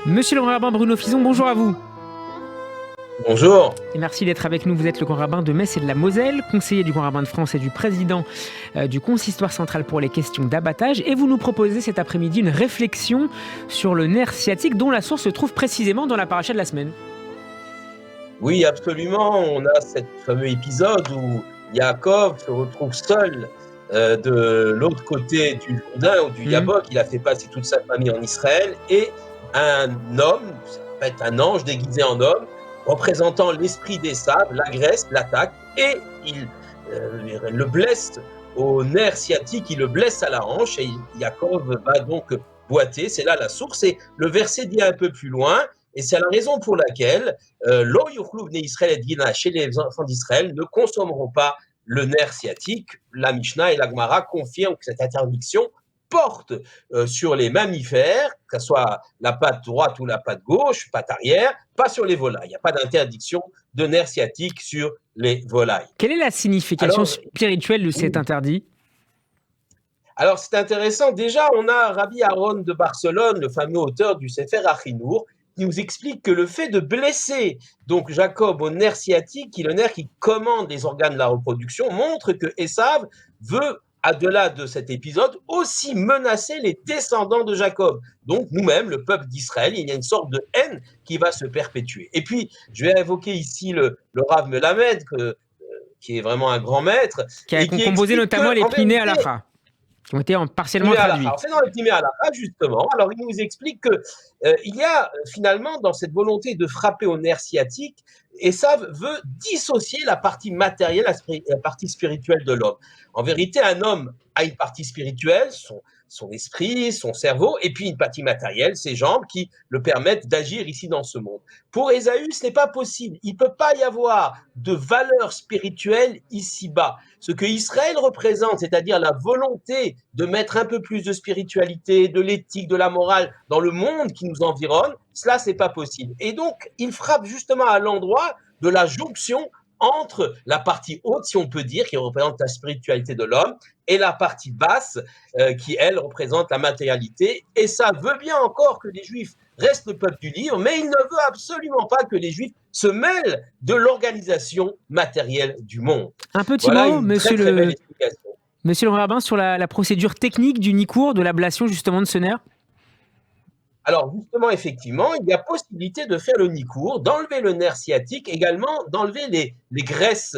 Monsieur le grand rabbin Bruno Fison, bonjour à vous. Bonjour. Et merci d'être avec nous. Vous êtes le grand rabbin de Metz et de la Moselle, conseiller du grand rabbin de France et du président du consistoire central pour les questions d'abattage. Et vous nous proposez cet après-midi une réflexion sur le nerf sciatique dont la source se trouve précisément dans la paracha de la semaine. Oui, absolument. On a ce fameux épisode où Yaakov se retrouve seul de l'autre côté du Jourdain ou du Yabok. Il a fait passer toute sa famille en Israël et un homme, ça peut être un ange déguisé en homme, représentant l'esprit d'Ésav, l'agresse, l'attaque et il le blesse au nerf sciatique, il le blesse à la hanche et Yaakov va donc boiter. C'est là la source et le verset dit un peu plus loin. Et c'est la raison pour laquelle Lo yuchlu bnei Israël et Dina, chez les enfants d'Israël, ne consommeront pas le nerf sciatique. La Mishnah et la Gemara confirment que cette interdiction porte sur les mammifères, que ce soit la patte droite ou la patte gauche, patte arrière, pas sur les volailles. Il n'y a pas d'interdiction de nerf sciatique sur les volailles. Quelle est la signification spirituelle de cet interdit ? Alors, c'est intéressant. Déjà, on a Rabbi Aaron de Barcelone, le fameux auteur du Sefer Achinour, qui nous explique que le fait de blesser donc Jacob au nerf sciatique, qui est le nerf qui commande les organes de la reproduction, montre que Esav veut, au-delà de cet épisode, aussi menacer les descendants de Jacob. Donc, nous-mêmes, le peuple d'Israël, il y a une sorte de haine qui va se perpétuer. Et puis, je vais évoquer ici le Rav Melamed, qui est vraiment un grand maître. Qui a composé notamment les Plinei Halacha, qui ont été partiellement traduits. C'est dans les Plinei Halacha, justement. Alors, il nous explique que il y a finalement, dans cette volonté de frapper au nerf sciatique, Esav veut dissocier la partie matérielle, la partie spirituelle de l'homme. En vérité, un homme a une partie spirituelle, son esprit, son cerveau, et puis une partie matérielle, ses jambes, qui le permettent d'agir ici dans ce monde. Pour Ésaü, ce n'est pas possible. Il ne peut pas y avoir de valeur spirituelle ici-bas. Ce que Israël représente, c'est-à-dire la volonté de mettre un peu plus de spiritualité, de l'éthique, de la morale dans le monde qui nous environne, cela, c'est pas possible. Et donc, il frappe justement à l'endroit de la jonction entre la partie haute, si on peut dire, qui représente la spiritualité de l'homme, et la partie basse, qui, elle, représente la matérialité. Et ça veut bien encore que les Juifs restent le peuple du livre, mais il ne veut absolument pas que les Juifs se mêlent de l'organisation matérielle du monde. Un petit mot, monsieur le rabbin, sur la procédure technique du Nikour, de l'ablation justement de ce nerf. Alors justement, effectivement, il y a possibilité de faire le Nikour, d'enlever le nerf sciatique, également d'enlever les graisses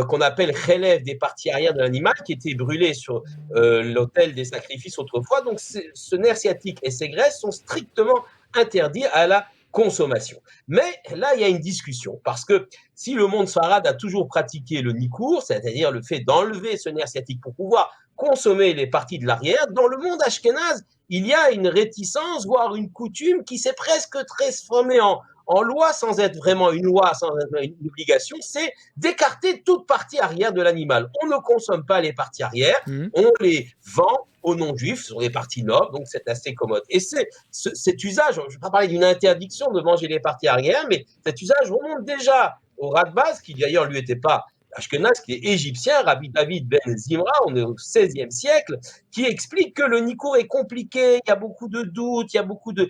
qu'on appelle relève des parties arrière de l'animal qui étaient brûlées sur l'autel des sacrifices autrefois. Donc ce nerf sciatique et ces graisses sont strictement interdits à la consommation. Mais là, il y a une discussion, parce que si le monde sfarade a toujours pratiqué le Nikour, c'est-à-dire le fait d'enlever ce nerf sciatique pour pouvoir consommer les parties de l'arrière, dans le monde ashkénaze, il y a une réticence, voire une coutume qui s'est presque transformée en loi, sans être vraiment une loi, sans être une obligation, c'est d'écarter toute partie arrière de l'animal. On ne consomme pas les parties arrière, on les vend aux non-juifs, ce sont des parties nobles, donc c'est assez commode. Et cet usage, je ne vais pas parler d'une interdiction de manger les parties arrière, mais cet usage remonte déjà au Radbaz, qui d'ailleurs lui était pas Ashkenaz, qui est égyptien, Rabbi David ben Zimra, on est au XVIe siècle, qui explique que le Nikour est compliqué, il y a beaucoup de doutes, il y a beaucoup de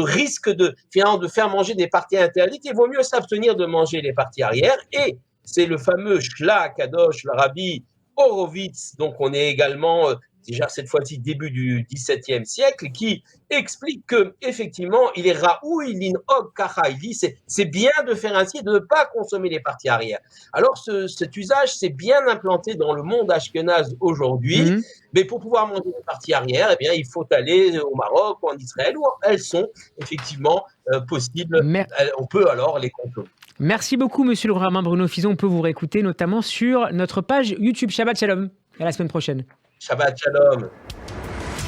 risques de faire manger des parties interdites, il vaut mieux s'abstenir de manger les parties arrière, et c'est le fameux Shla Kadosh, le Rabbi Horowitz, donc on est également déjà cette fois-ci début du XVIIe siècle, qui explique que effectivement il est raoui linhog kacha, il dit c'est bien de faire ainsi et de ne pas consommer les parties arrière. Alors cet usage s'est bien implanté dans le monde ashkénaze aujourd'hui, mais pour pouvoir manger les parties arrière, eh bien il faut aller au Maroc ou en Israël où elles sont effectivement possibles. On peut alors les consommer. Merci beaucoup, monsieur le rabbin Bruno Fison. On peut vous réécouter notamment sur notre page YouTube. Shabbat Shalom. À la semaine prochaine. Shabbat Shalom.